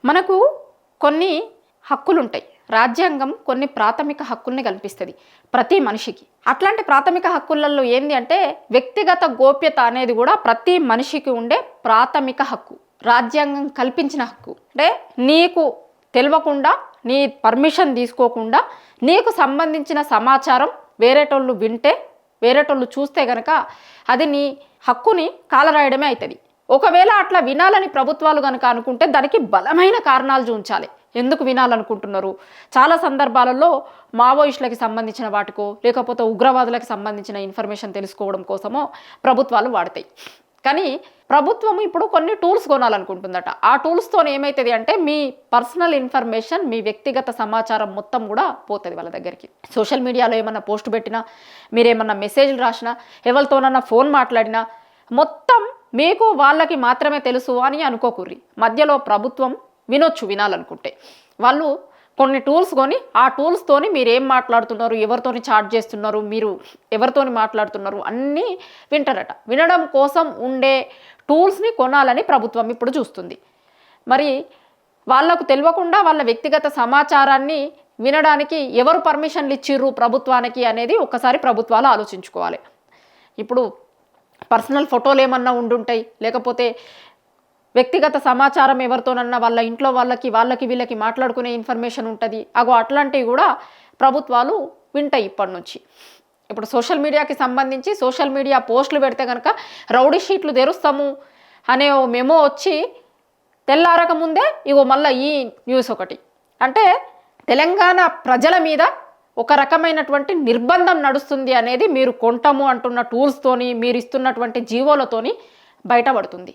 మనకు కొన్ని హక్కులుంటాయి. రాజ్యాంగం కొన్ని ప్రాథమిక హక్కుల్ని కల్పిస్తుంది ప్రతి మనిషికి. అట్లాంటి ప్రాథమిక హక్కులలో ఏంది అంటే వ్యక్తిగత గోప్యత అనేది కూడా ప్రతి మనిషికి ఉండే ప్రాథమిక హక్కు, రాజ్యాంగం కల్పించిన హక్కు. అంటే నీకు తెలియకుండా, నీ పర్మిషన్ తీసుకోకుండా నీకు సంబంధించిన సమాచారం వేరేటోళ్ళు వింటే, వేరేటోళ్ళు చూస్తే కనుక అది నీ హక్కుని కాలరాయడమే అవుతుంది. ఒకవేళ అట్లా వినాలని ప్రభుత్వాలు కనుక అనుకుంటే దానికి బలమైన కారణాలు చూపించాలి. ఎందుకు వినాలనుకుంటున్నారు? చాలా సందర్భాలలో మావోయిస్టులకి సంబంధించిన వాటికో లేకపోతే ఉగ్రవాదులకు సంబంధించిన ఇన్ఫర్మేషన్ తెలుసుకోవడం కోసమో ప్రభుత్వాలు వాడతాయి. కానీ ప్రభుత్వం ఇప్పుడు కొన్ని టూల్స్ కొనాలనుకుంటుందట. ఆ టూల్స్తో ఏమవుతుంది అంటే మీ పర్సనల్ ఇన్ఫర్మేషన్, మీ వ్యక్తిగత సమాచారం మొత్తం కూడా పోతుంది వాళ్ళ దగ్గరికి. సోషల్ మీడియాలో ఏమన్నా పోస్ట్ పెట్టినా, మీరేమన్నా మెసేజ్లు రాసినా, ఎవరితోనన్నా ఫోన్ మాట్లాడినా మొత్తం మీకు వాళ్ళకి మాత్రమే తెలుసు అని అనుకోకుర్రి. మధ్యలో ప్రభుత్వం వినొచ్చు వినాలనుకుంటే. వాళ్ళు కొన్ని టూల్స్ కొని ఆ టూల్స్తోని మీరు ఏం మాట్లాడుతున్నారు, ఎవరితోని చాట్ చేస్తున్నారు, మీరు ఎవరితోని మాట్లాడుతున్నారు అన్నీ వింటారట. వినడం కోసం ఉండే టూల్స్ని కొనాలని ప్రభుత్వం ఇప్పుడు చూస్తుంది. మరి వాళ్ళకు తెలియకుండా వాళ్ళ వ్యక్తిగత సమాచారాన్ని వినడానికి ఎవరు పర్మిషన్లు ఇచ్చిర్రు ప్రభుత్వానికి అనేది ఒక్కసారి ప్రభుత్వాలు ఆలోచించుకోవాలి. ఇప్పుడు పర్సనల్ ఫోటోలు ఏమన్నా ఉండుంటాయి, లేకపోతే వ్యక్తిగత సమాచారం ఎవరితోనన్నా వాళ్ళ ఇంట్లో వాళ్ళకి వీళ్ళకి మాట్లాడుకునే ఇన్ఫర్మేషన్ ఉంటుంది. అట్లాంటివి కూడా ప్రభుత్వాలు వింటాయి ఇప్పటి నుంచి. ఇప్పుడు సోషల్ మీడియాకి సంబంధించి సోషల్ మీడియా పోస్టులు పెడితే కనుక రౌడీ షీట్లు తెరుస్తాము అనే మెమో వచ్చి తెల్లారక ముందే మళ్ళీ ఈ న్యూస్ ఒకటి. అంటే తెలంగాణ ప్రజల మీద ఒక రకమైనటువంటి నిర్బంధం నడుస్తుంది అనేది మీరు కొంటాము అంటున్న టూల్స్తోని, మీరు ఇస్తున్నటువంటి జీవోలతోని బయటపడుతుంది.